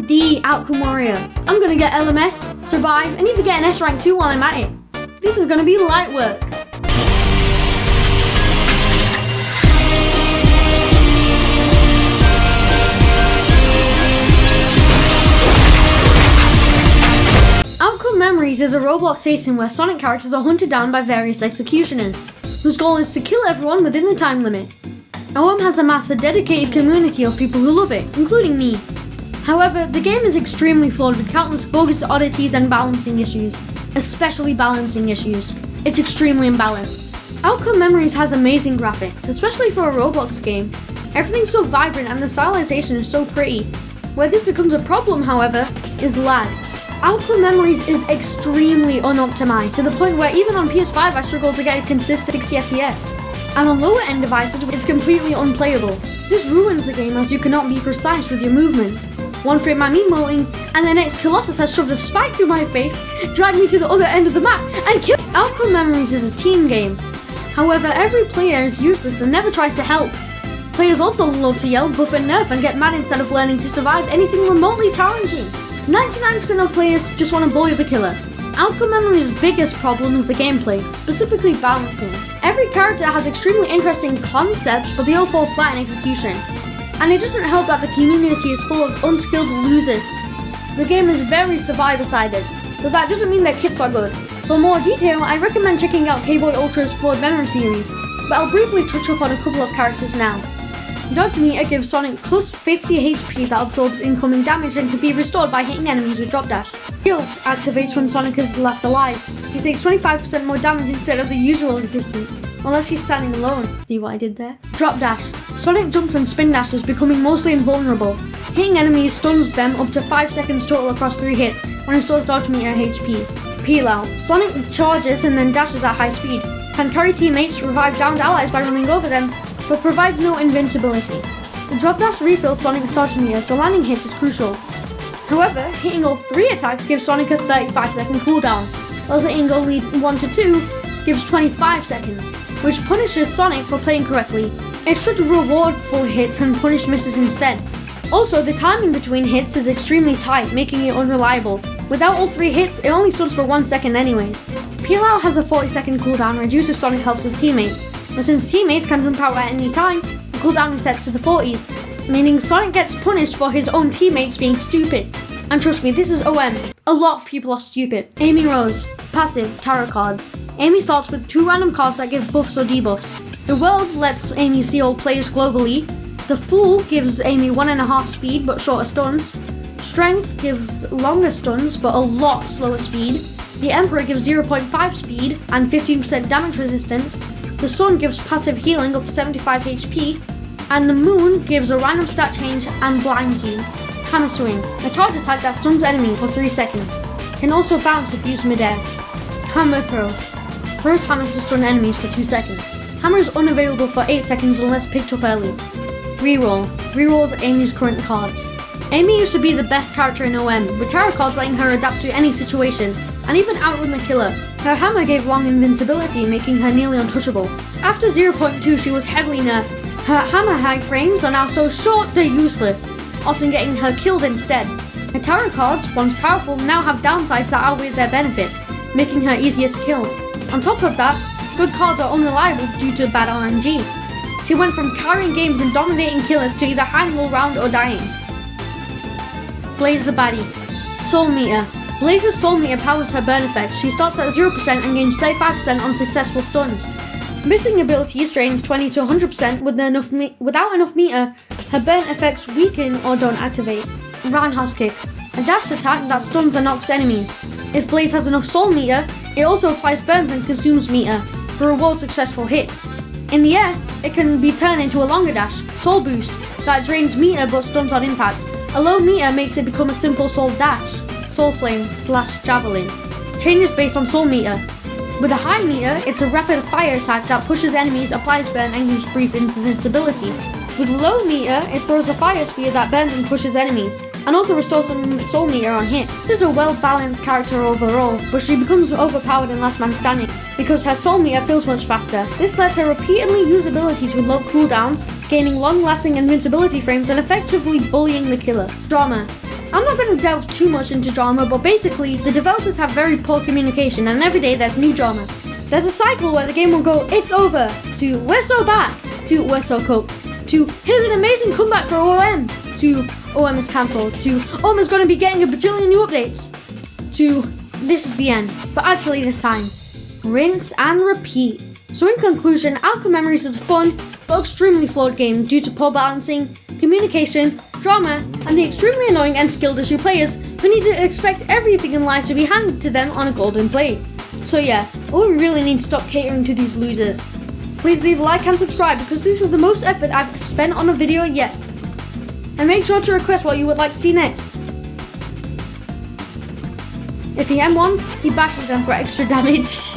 the outcome warrior. I'm gonna get LMS, survive, and even get an S rank too while I'm at it. This is gonna be light work. Outcome Memories is a Roblox asym where Sonic characters are hunted down by various executioners, whose goal is to kill everyone within the time limit. OM has amassed a dedicated community of people who love it, including me. However, the game is extremely flawed with countless bogus oddities and balancing issues, especially balancing issues. It's extremely imbalanced. Outcome Memories has amazing graphics, especially for a Roblox game. Everything's so vibrant and the stylization is so pretty. Where this becomes a problem, however, is lag. Outcome Memories is extremely unoptimized to the point where even on PS5 I struggle to get a consistent 60 FPS. And on lower end devices it's completely unplayable. This ruins the game as you cannot be precise with your movement. One frame I'm emoting, and the next Colossus has shoved a spike through my face, dragged me to the other end of the map, and killed. Outcome Memories is a team game. However, every player is useless and never tries to help. Players also love to yell, buff and nerf and get mad instead of learning to survive anything remotely challenging. 99% of players just want to bully the killer. Outcome Memory's biggest problem is the gameplay, specifically balancing. Every character has extremely interesting concepts, but they all fall flat in execution. And it doesn't help that the community is full of unskilled losers. The game is very survivor-sided, but that doesn't mean that kits are good. For more detail, I recommend checking out K-Boy Ultra's Flawed Memory series, but I'll briefly touch up on a couple of characters now. Dodge Meter gives Sonic plus 50 HP that absorbs incoming damage and can be restored by hitting enemies with drop dash. Shield activates when Sonic is last alive. He takes 25% more damage instead of the usual resistance, unless he's standing alone. See what I did there? Drop dash. Sonic jumps and spin dashes, becoming mostly invulnerable. Hitting enemies stuns them up to 5 seconds total across 3 hits, when restores Dodge Meter HP. Peel out. Sonic charges and then dashes at high speed. Can carry teammates, revive downed allies by running over them, but provides no invincibility. Drop dash refills Sonic's dodge meter, so landing hits is crucial. However, hitting all 3 attacks gives Sonic a 35-second cooldown, while hitting only 1 to 2 gives 25 seconds, which punishes Sonic for playing correctly. It should reward full hits and punish misses instead. Also, the timing between hits is extremely tight, making it unreliable. Without all 3 hits, it only stuns for 1 second anyways. Peel out has a 40-second cooldown and reduces Sonic helps his teammates, but since teammates can jump out at any time, the cooldown resets to the 40s, meaning Sonic gets punished for his own teammates being stupid. And trust me, this is OM. A lot of people are stupid. Amy Rose. Passive, tarot cards. Amy starts with 2 random cards that give buffs or debuffs. The World lets Amy see all players globally. The Fool gives Amy 1.5 speed but shorter stuns. Strength gives longer stuns but a lot slower speed. The Emperor gives 0.5 speed and 15% damage resistance. The Sun gives passive healing up to 75 HP. And the Moon gives a random stat change and blinds you. Hammer Swing, a charge attack that stuns enemies for 3 seconds. Can also bounce if used mid-air. Hammer Throw, throws hammers to stun enemies for 2 seconds. Hammer is unavailable for 8 seconds unless picked up early. Reroll, rerolls Amy's current cards. Amy used to be the best character in OM, with tarot cards letting her adapt to any situation, and even outrun the killer. Her hammer gave long invincibility, making her nearly untouchable. After 0.2 she was heavily nerfed. Her hammer high frames are now so short they're useless, often getting her killed instead. Her tarot cards, once powerful, now have downsides that outweigh their benefits, making her easier to kill. On top of that, good cards are unreliable due to bad RNG. She went from carrying games and dominating killers to either hanging all round or dying. Blaze the baddie. Soul Meter. Blaze's Soul Meter powers her burn effect. She starts at 0% and gains 35% on successful stuns. Missing abilities drains 20 to 100% without enough meter. Her burn effects weaken or don't activate. Roundhouse Kick. A dashed attack that stuns and knocks enemies. If Blaze has enough Soul Meter, it also applies burns and consumes meter, but rewards successful hits. In the air, it can be turned into a longer dash, Soul Boost, that drains meter but stuns on impact. A low meter makes it become a simple Soul Dash, Soul Flame / Javelin. Changes based on Soul Meter. With a high meter, it's a rapid fire attack that pushes enemies, applies burn, and gives brief invincibility. With low meter, it throws a fire spear that burns and pushes enemies, and also restores some soul meter on hit. This is a well-balanced character overall, but she becomes overpowered in Last Man Standing, because her soul meter feels much faster. This lets her repeatedly use abilities with low cooldowns, gaining long-lasting invincibility frames and effectively bullying the killer. Drama. I'm not going to delve too much into drama, but basically, the developers have very poor communication and every day there's new drama. There's a cycle where the game will go, it's over, to we're so back, to we're so cooked, to here's an amazing comeback for OM, to OM is cancelled, to OM is going to be getting a bajillion new updates, to this is the end, but actually this time, rinse and repeat. So in conclusion, Outcome Memories is a fun but extremely flawed game due to poor balancing, communication, drama, and the extremely annoying and skilled issue players who need to expect everything in life to be handed to them on a golden plate. So yeah, we really need to stop catering to these losers. Please leave a like and subscribe because this is the most effort I've spent on a video yet. And make sure to request what you would like to see next. If he M1s, he bashes them for extra damage.